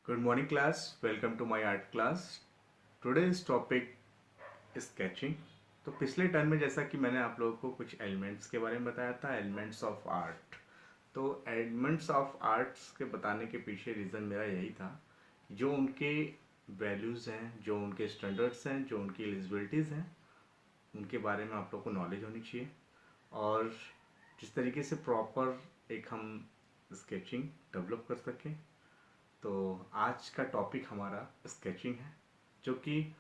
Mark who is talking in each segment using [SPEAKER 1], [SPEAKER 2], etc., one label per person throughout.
[SPEAKER 1] Good morning class, welcome to my art class. Today's topic is sketching. तो पिछले term में जैसा कि मैंने आप लोगों को कुछ एलिमेंट्स के बारे में बताया था, एलिमेंट्स ऑफ आर्ट। तो एलिमेंट्स ऑफ आर्ट्स के बताने के पीछे रीज़न मेरा यही था, जो उनके वैल्यूज़ हैं, जो उनके स्टैंडर्ड्स हैं, जो उनकी एलिजिबिलिटीज़ हैं, उनके बारे में आप लोग को नॉलेज होनी चाहिए। और जिस तरीके से प्रॉपर एक हम स्केचिंग डेवलप कर सकें। तो आज का टॉपिक हमारा स्केचिंग है, जो कि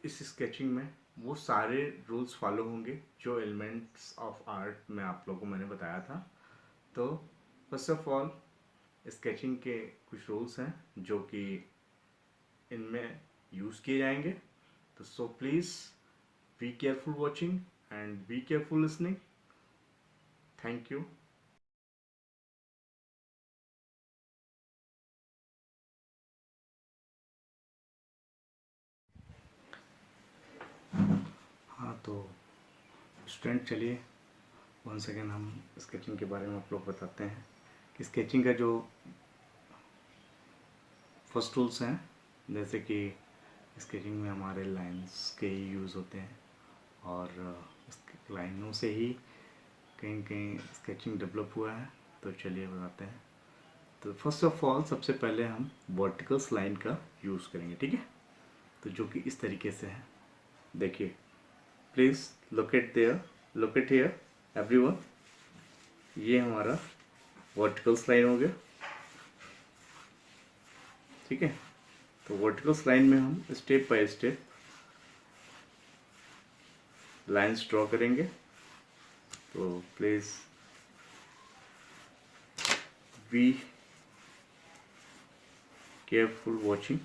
[SPEAKER 1] इस स्केचिंग में वो सारे रूल्स फॉलो होंगे जो एलिमेंट्स ऑफ आर्ट में आप लोगों को मैंने बताया था। तो फर्स्ट ऑफ ऑल स्केचिंग के कुछ रूल्स हैं जो कि इनमें यूज़ किए जाएंगे। तो so please B careful watching and be careful listening. Thank you. हाँ तो स्टूडेंट, चलिए वन सेकेंड हम स्केचिंग के बारे में आप लोग बताते हैं कि स्केचिंग का जो फर्स्ट रूल्स हैं, जैसे कि स्केचिंग में हमारे लाइंस के ही यूज़ होते हैं और लाइनों से ही कहीं कहीं स्केचिंग डेवलप हुआ है। तो चलिए बताते हैं। तो फर्स्ट ऑफ ऑल सबसे पहले हम वर्टिकल्स लाइन का यूज़ करेंगे, ठीक है। तो जो कि इस तरीके से है, देखिए, please locate there, locate here everyone. ये हमारा वर्टिकल्स लाइन हो गया, ठीक है। तो वर्टिकल्स लाइन में हम step by step lines draw करेंगे। तो प्लीज़ बी केयरफुल वॉचिंग।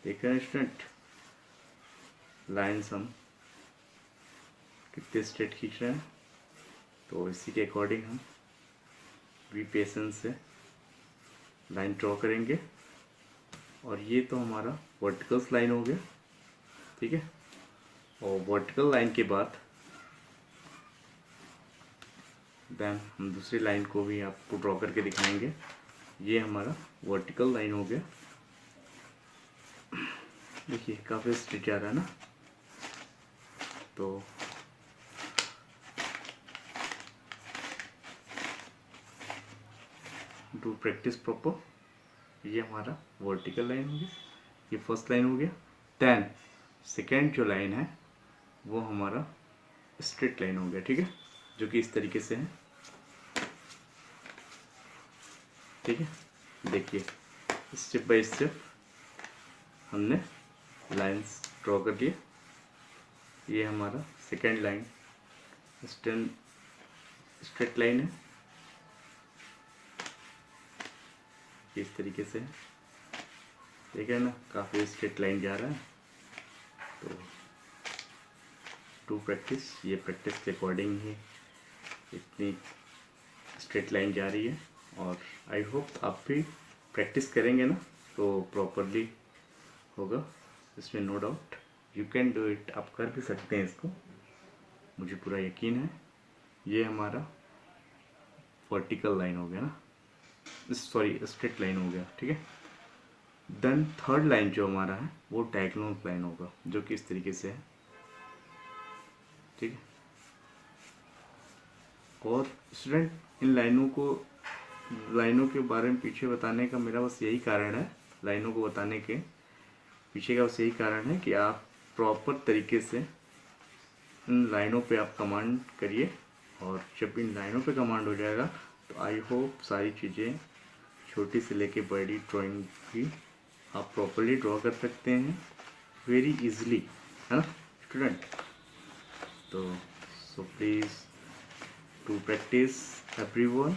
[SPEAKER 1] देख रहे हैं स्टूडेंट, लाइंस हम कितने स्ट्रेट खींच रहे हैं। तो इसी के अकॉर्डिंग हम बी पेशेंस से लाइन ड्रॉ करेंगे। और ये तो हमारा वर्टिकल्स लाइन हो गया, ठीक है। और वर्टिकल लाइन के बाद देन हम दूसरी लाइन को भी आपको ड्रॉ करके दिखाएंगे। ये हमारा वर्टिकल लाइन हो गया, देखिए काफ़ी स्ट्रेट जा रहा है ना। तो डू प्रैक्टिस प्रॉपर। ये हमारा वर्टिकल लाइन हो गया, ये फर्स्ट लाइन हो गया। देन सेकेंड जो लाइन है वो हमारा स्ट्रेट लाइन हो गया, ठीक है, जो कि इस तरीके से है, ठीक है। देखिए स्टेप बाय स्टेप हमने लाइंस ड्रॉ कर दिए। ये हमारा सेकेंड लाइन स्ट्रेट लाइन है, इस तरीके से देख रहे हैं ना, काफ़ी स्ट्रेट लाइन जा रहा है। तो टू प्रैक्टिस, ये प्रैक्टिस के अकॉर्डिंग ही इतनी स्ट्रेट लाइन जा रही है। और आई होप आप भी प्रैक्टिस करेंगे ना तो प्रॉपरली होगा, इसमें no doubt. You can do it, आप कर भी सकते हैं इसको, मुझे पूरा यकीन है। ये हमारा वर्टिकल लाइन हो गया ना, सॉरी स्ट्रेट लाइन हो गया, ठीक है। देन थर्ड लाइन जो हमारा है वो डायगोनल लाइन होगा, जो कि इस तरीके से है, ठीक है। और स्टूडेंट, इन लाइनों के बारे में पीछे बताने का मेरा बस यही कारण है, लाइनों को बताने के पीछे का बस यही कारण है कि आप प्रॉपर तरीके से इन लाइनों पे आप कमांड करिए। और जब इन लाइनों पे कमांड हो जाएगा तो आई होप सारी चीज़ें छोटी से लेके बड़ी ड्राइंग भी आप प्रॉपरली ड्रॉ कर सकते हैं वेरी इजीली, है ना स्टूडेंट। तो so please to practise everyone.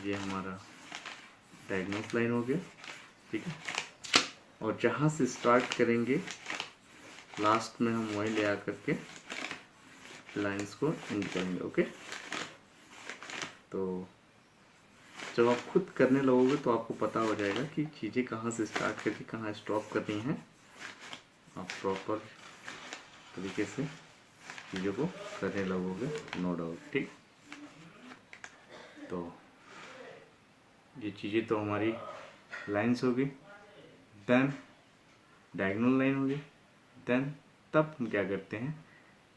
[SPEAKER 1] ये हमारा डायगोनल लाइन हो गया, ठीक है। और जहाँ से स्टार्ट करेंगे लास्ट में हम वहीं ले आकर के लाइंस को एंड करेंगे, ओके। तो जब आप खुद करने लगोगे तो आपको पता हो जाएगा कि चीज़ें कहाँ से स्टार्ट करके कहाँ स्टॉप करनी है। आप प्रॉपर तरीके से चीज़ों को करने लगोगे, नो डाउट, ठीक। तो ये चीज़ें तो हमारी लाइन्स होगी, देन डायगोनल लाइन होगी, देन तब हम क्या करते हैं,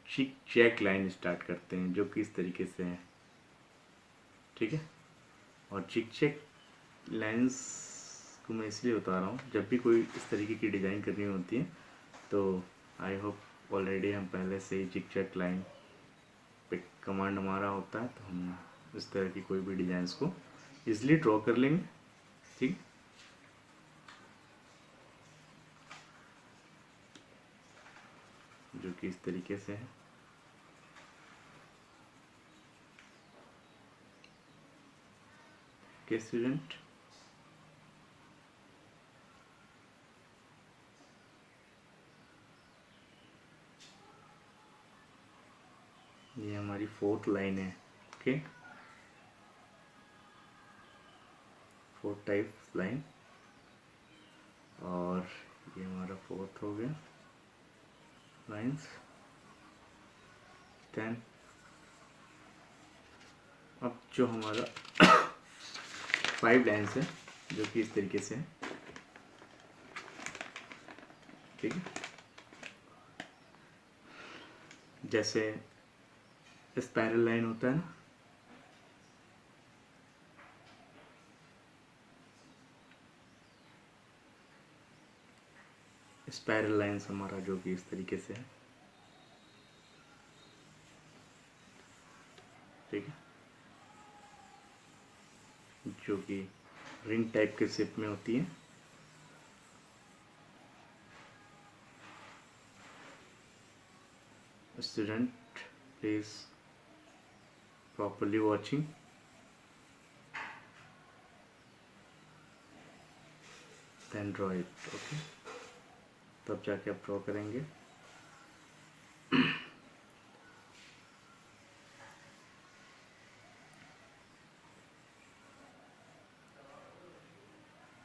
[SPEAKER 1] चिक चेक लाइन स्टार्ट करते हैं, जो कि इस तरीके से है, ठीक है। और चिक चेक लाइन्स को मैं इसलिए बता रहा हूँ, जब भी कोई इस तरीके की डिज़ाइन करनी होती है तो आई होप ऑलरेडी हम पहले से ही चिक चेक लाइन पे कमांड हमारा होता है, तो हम इस तरह की कोई भी डिज़ाइंस को इजीली ड्रॉ कर लेंगे, ठीक। जो कि इस तरीके से है। के स्टूडेंट, ये हमारी 4th लाइन है, ओके, 4th टाइप लाइन, और ये हमारा 4th हो गया लाइन्स। देन अब जो हमारा 5 लाइन्स है, जो कि इस तरीके से है, ठीक है। जैसे स्पाइरल लाइन होता है ना, स्पाइरल लाइन्स हमारा जो कि इस तरीके से है, ठीक है, जो कि रिंग टाइप के शेप में होती है। Student please properly watching, then draw it, okay, तब जाके आप ड्रॉ करेंगे।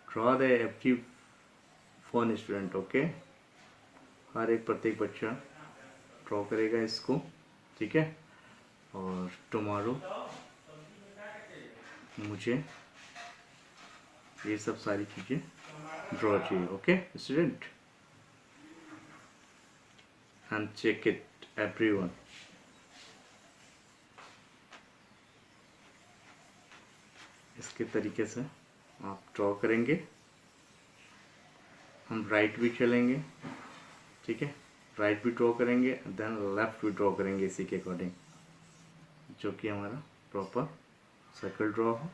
[SPEAKER 1] Draw the every one student, okay, हर एक प्रत्येक बच्चा ड्रॉ करेगा इसको, ठीक है। और टुमारो मुझे ये सब सारी चीज़ें ड्रॉ चाहिए, okay student, and check it everyone. इसके तरीके से आप ड्रॉ करेंगे। हम राइट भी चलेंगे, ठीक है, राइट भी ड्रॉ करेंगे, देन लेफ्ट भी ड्रॉ करेंगे इसी के अकॉर्डिंग, जो कि हमारा प्रॉपर सर्कल ड्रॉ हो,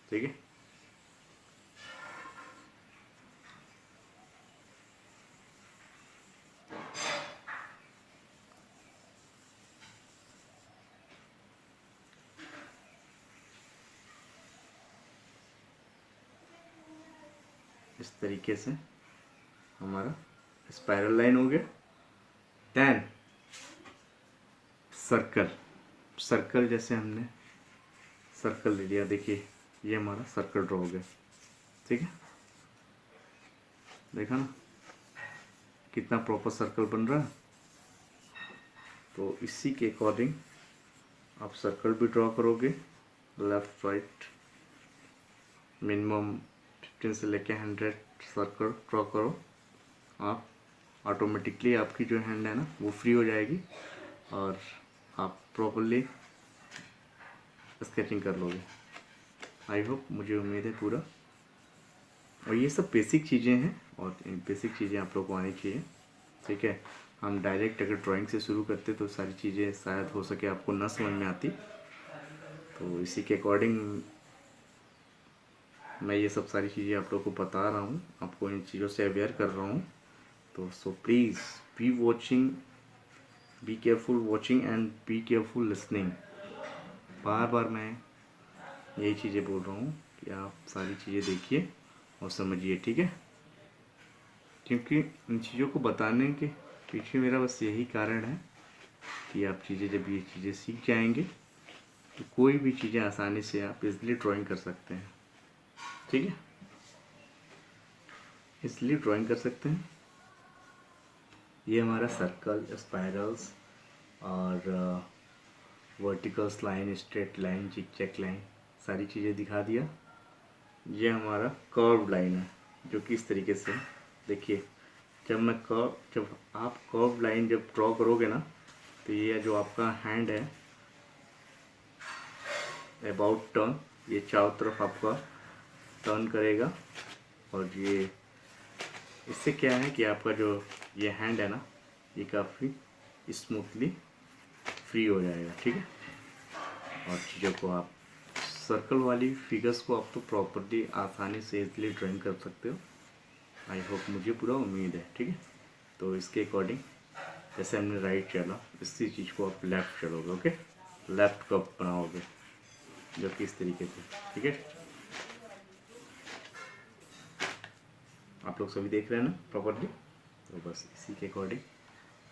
[SPEAKER 1] ठीक है। इस तरीके से हमारा स्पाइरल लाइन हो गया। देन सर्कल, सर्कल जैसे हमने सर्कल ले लिया, देखिए ये हमारा सर्कल ड्रॉ हो गया, ठीक है, देखा ना कितना प्रॉपर सर्कल बन रहा है। तो इसी के अकॉर्डिंग आप सर्कल भी ड्रॉ करोगे, लेफ्ट राइट मिनिमम 15 से लेके 100 सर्कल ड्रॉ करो, आप ऑटोमेटिकली आपकी जो हैंड है ना वो फ्री हो जाएगी और आप प्रॉपरली स्केचिंग कर लोगे। आई होप, मुझे उम्मीद है पूरा। और ये सब बेसिक चीज़ें हैं और बेसिक चीज़ें आप लोग को आनी चाहिए, ठीक है। हम डायरेक्ट अगर ड्राइंग से शुरू करते तो सारी चीज़ें शायद हो सके आपको न समझ में आती, तो इसी के अकॉर्डिंग मैं ये सब सारी चीज़ें आप लोग को बता रहा हूँ, आपको इन चीज़ों से अवेयर कर रहा हूँ। तो so please be watching, be careful watching and be careful listening. बार बार मैं यही चीज़ें बोल रहा हूँ कि आप सारी चीज़ें देखिए और समझिए, ठीक है। क्योंकि इन चीज़ों को बताने के पीछे मेरा बस यही कारण है कि आप चीज़ें जब ये चीज़ें सीख जाएंगे तो कोई भी चीज़ें आसानी से आप इजली ड्राइंग कर सकते हैं, ठीक है, इसलिए ड्राइंग कर सकते हैं। ये हमारा सर्कल, स्पाइरल्स और verticals line, straight line, zigzag line सारी चीज़ें दिखा दिया। ये हमारा कर्व लाइन है जो कि इस तरीके से देखिए, जब आप कर्व लाइन जब ड्रॉ करोगे ना, तो ये जो आपका हैंड है अबाउट टर्न, ये चारों तरफ आपका टर्न करेगा। और ये इससे क्या है कि आपका जो ये हैंड है ना, ये काफ़ी स्मूथली फ्री हो जाएगा, ठीक है। और चीज़ों को आप सर्कल वाली फिगर्स को आप तो प्रॉपरली आसानी से इजली ड्राइंग कर सकते हो। आई होप, मुझे पूरा उम्मीद है, ठीक है। तो इसके अकॉर्डिंग जैसे हमने राइट चला, इसी चीज़ को आप लेफ़्ट चलोगे, ओके। लेफ़्ट कप बनाओगे जो कि इस तरीके से, ठीक है। आप लोग सभी देख रहे हैं ना प्रॉपरली। तो बस इसी के अकॉर्डिंग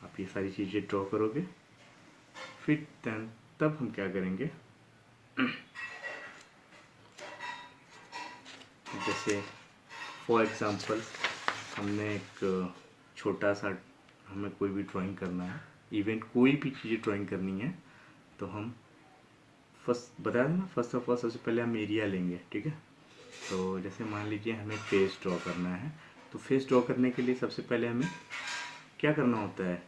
[SPEAKER 1] आप ये सारी चीज़ें ड्रॉ करोगे। फिर तब हम क्या करेंगे, जैसे फॉर एग्ज़ाम्पल हमने एक छोटा सा, हमें कोई भी ड्राइंग करना है, इवेंट कोई भी चीज़ ड्राइंग करनी है, तो हम बता दें ना, फर्स्ट ऑफ ऑल सबसे पहले हम एरिया लेंगे, ठीक है। तो जैसे मान लीजिए हमें फेस ड्रॉ करना है, तो फेस ड्रॉ करने के लिए सबसे पहले हमें क्या करना होता है,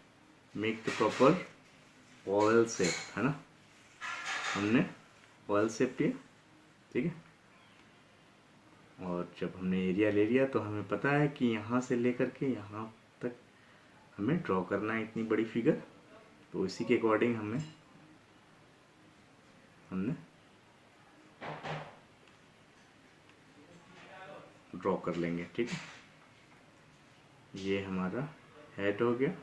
[SPEAKER 1] make the proper Oval shape, है ना। हमने ओवल शेप लिया, ठीक है। और जब हमने एरिया ले लिया तो हमें पता है कि यहाँ से लेकर के यहाँ तक हमें ड्रॉ करना है इतनी बड़ी फिगर। तो इसी के अकॉर्डिंग हमने ड्रॉ कर लेंगे, ठीक है। ये हमारा हेड हो गया,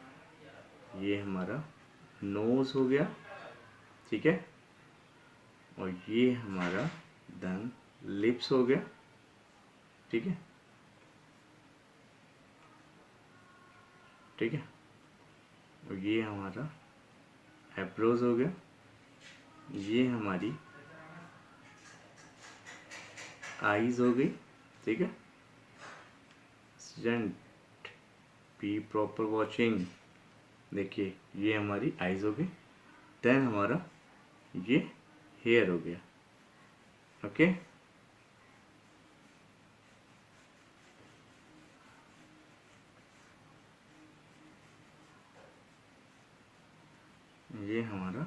[SPEAKER 1] ये हमारा नोज हो गया, ठीक है। और ये हमारा देन लिप्स हो गया, ठीक है, ठीक है। और ये हमारा एप्रोज हो गया, ये हमारी आईज हो गई, ठीक है। स्टूडेंट बी प्रॉपर वॉचिंग, देखिए ये हमारी आईज हो गई। देन हमारा ये हेयर हो गया, ओके। ये हमारा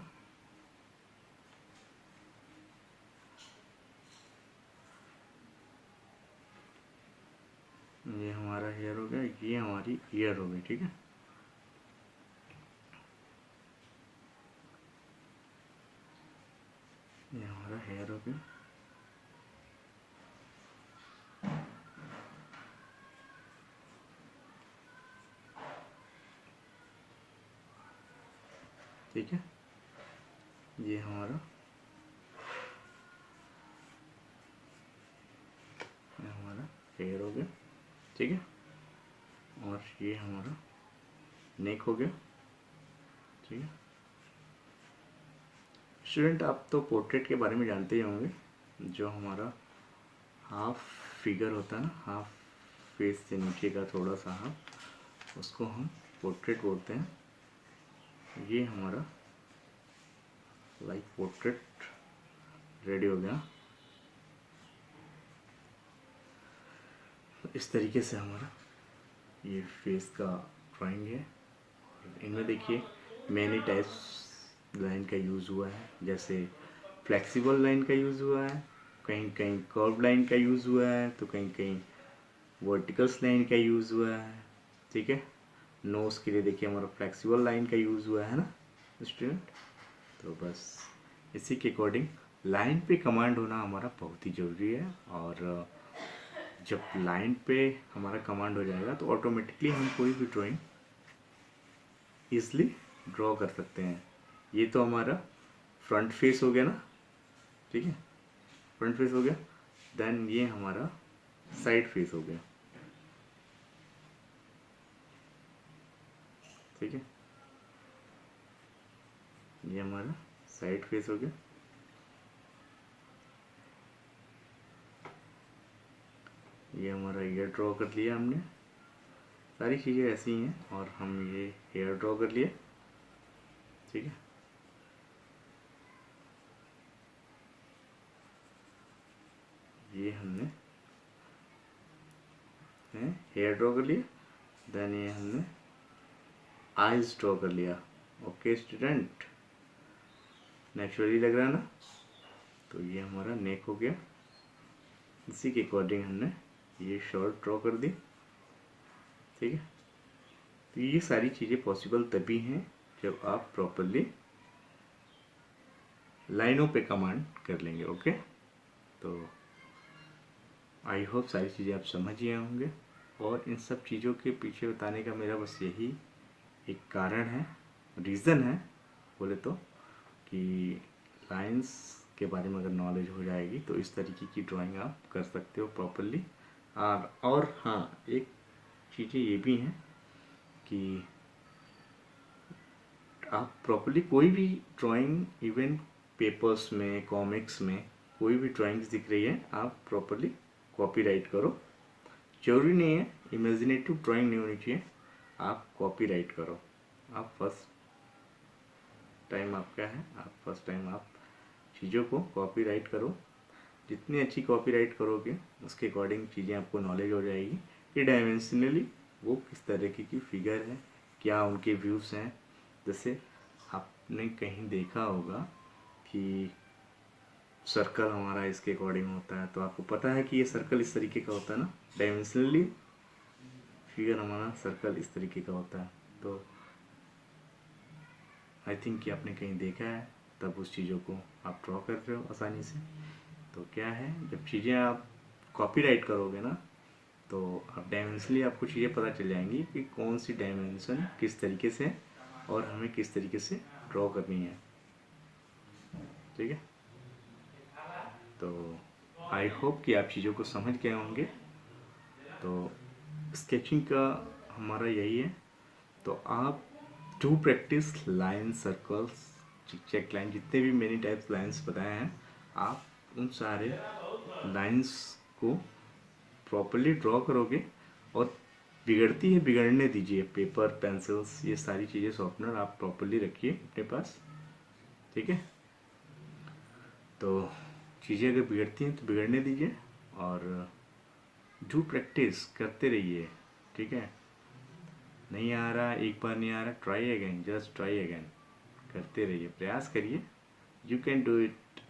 [SPEAKER 1] हेयर हो गया, ये हमारी ईयर हो गई, ठीक है। ये हमारा हेयर हो गया, ठीक है। ये हमारा हेयर हो गया, ठीक है। और ये हमारा नेक हो गया, ठीक है। स्टूडेंट आप तो पोर्ट्रेट के बारे में जानते ही होंगे, जो हमारा हाफ फिगर होता है ना, हाफ फेस से नीचे का थोड़ा सा हाफ, उसको हम पोर्ट्रेट बोलते हैं। ये हमारा लाइक पोर्ट्रेट रेडी हो गया। इस तरीके से हमारा ये फेस का ड्राइंग है। इनमें देखिए मैनी टाइप्स लाइन का यूज़ हुआ है, जैसे फ्लेक्सिबल लाइन का यूज़ हुआ है, कहीं कहीं कर्व लाइन का यूज़ हुआ है, तो कहीं कहीं वर्टिकल्स लाइन का यूज़ हुआ है, ठीक है। नोज के लिए देखिए हमारा फ्लेक्सिबल लाइन का यूज़ हुआ है ना स्टूडेंट। तो बस इसी के अकॉर्डिंग लाइन पे कमांड होना हमारा बहुत ही ज़रूरी है। और जब लाइन पे हमारा कमांड हो जाएगा तो ऑटोमेटिकली हम कोई भी ड्राइंग ईज़िली ड्रॉ कर सकते हैं। ये तो हमारा फ्रंट फेस हो गया ना, ठीक है, फ्रंट फेस हो गया। देन ये हमारा साइड फेस हो गया, ठीक है। ये हमारा साइड फेस हो गया, ये हमारा ईयर ड्रॉ कर लिया हमने। सारी चीज़ें ऐसी ही हैं। और हम ये हेयर ड्रॉ कर लिए, ठीक है। ये हमने हैं हेयर ड्रॉ कर लिया, देन ये हमने आईज ड्रॉ कर लिया। ओके स्टूडेंट, नेचुरली लग रहा है ना। तो ये हमारा नेक हो गया, इसी के अकॉर्डिंग हमने ये शॉर्ट ड्रॉ कर दी। ठीक है, तो ये सारी चीज़ें पॉसिबल तभी हैं जब आप प्रॉपरली लाइनों पे कमांड कर लेंगे। ओके, तो आई होप सारी चीज़ें आप समझ गए होंगे, और इन सब चीज़ों के पीछे बताने का मेरा बस यही एक कारण है, रीज़न है बोले तो, कि लाइंस के बारे में अगर नॉलेज हो जाएगी तो इस तरीके की ड्राइंग आप कर सकते हो प्रॉपरली। और हाँ, एक चीज़ें ये भी हैं कि आप प्रॉपरली कोई भी ड्राइंग, इवन पेपर्स में, कॉमिक्स में कोई भी ड्राइंग्स दिख रही है, आप प्रॉपरली कॉपीराइट करो। जरूरी नहीं है इमेजिनेटिव ड्राइंग नहीं होनी चाहिए, आप कॉपीराइट करो। आप फर्स्ट टाइम आप चीज़ों को कॉपीराइट करो। जितनी अच्छी कॉपीराइट करोगे उसके अकॉर्डिंग चीज़ें आपको नॉलेज हो जाएगी कि डायमेंशनली वो किस तरीके की फिगर है, क्या उनके व्यूज़ हैं। जैसे आपने कहीं देखा होगा कि सर्कल हमारा इसके अकॉर्डिंग होता है, तो आपको पता है कि ये सर्कल इस तरीके का होता है ना, डायमेंशनली फिगर हमारा सर्कल इस तरीके का होता है। तो आई थिंक कि आपने कहीं देखा है, तब उस चीज़ों को आप ड्रॉ कर रहे हो आसानी से। तो क्या है, जब चीज़ें आप कॉपीराइट करोगे ना, तो आप डायमेंशनली आपको चीज़ें पता चल जाएंगी कि कौन सी डायमेंशन किस तरीके से और हमें किस तरीके से ड्रॉ करनी है। ठीक है, तो आई होप कि आप चीज़ों को समझ गए होंगे। तो स्केचिंग का हमारा यही है। तो आप to practise line, circles, check line, जितने भी मेनी टाइप्स लाइंस बताए हैं, आप उन सारे लाइंस को प्रॉपरली ड्रॉ करोगे, और बिगड़ती है बिगड़ने दीजिए। पेपर, पेंसिल्स, ये सारी चीज़ें, शॉर्पनर आप प्रॉपरली रखिए अपने पास। ठीक है, तो चीज़ें अगर बिगड़ती हैं तो बिगड़ने दीजिए, और डू प्रैक्टिस करते रहिए। ठीक है, नहीं आ रहा, एक बार नहीं आ रहा, try again, just try again, करते रहिए, प्रयास करिए। You can do it.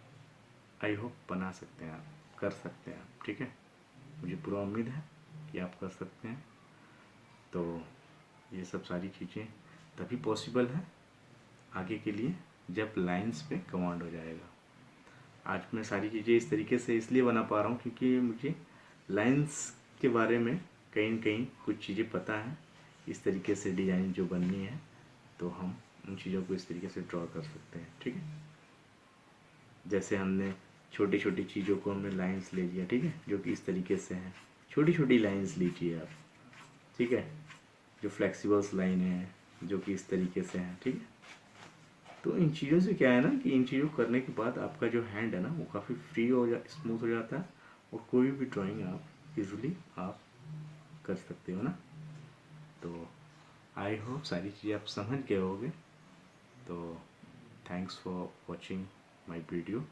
[SPEAKER 1] I hope बना सकते हैं आप, कर सकते हैं आप। ठीक है, मुझे पूरा उम्मीद है कि आप कर सकते हैं। तो ये सब सारी चीज़ें तभी पॉसिबल है आगे के लिए जब लाइंस पे कमांड हो जाएगा। आज मैं सारी चीज़ें इस तरीके से इसलिए बना पा रहा हूँ क्योंकि मुझे लाइंस के बारे में कहीं न कहीं कुछ चीज़ें पता हैं, इस तरीके से डिज़ाइन जो बननी है, तो हम उन चीज़ों को इस तरीके से ड्रॉ कर सकते हैं। ठीक है, जैसे हमने छोटी छोटी चीज़ों को हमने लाइंस ले लिया, ठीक है, जो कि इस तरीके से हैं, छोटी छोटी लाइंस लीजिए आप। ठीक है, जो फ्लेक्सिबल्स लाइन है, जो कि इस तरीके से हैं। ठीक है, तो इन चीज़ों से क्या है ना कि इन चीज़ों को करने के बाद आपका जो हैंड है ना, वो काफ़ी फ्री हो स्मूथ हो जाता है, और कोई भी ड्राइंग आप इजीली आप कर सकते हो ना। तो आई होप सारी चीज़ें आप समझ गए होंगे। तो thanks for watching my video.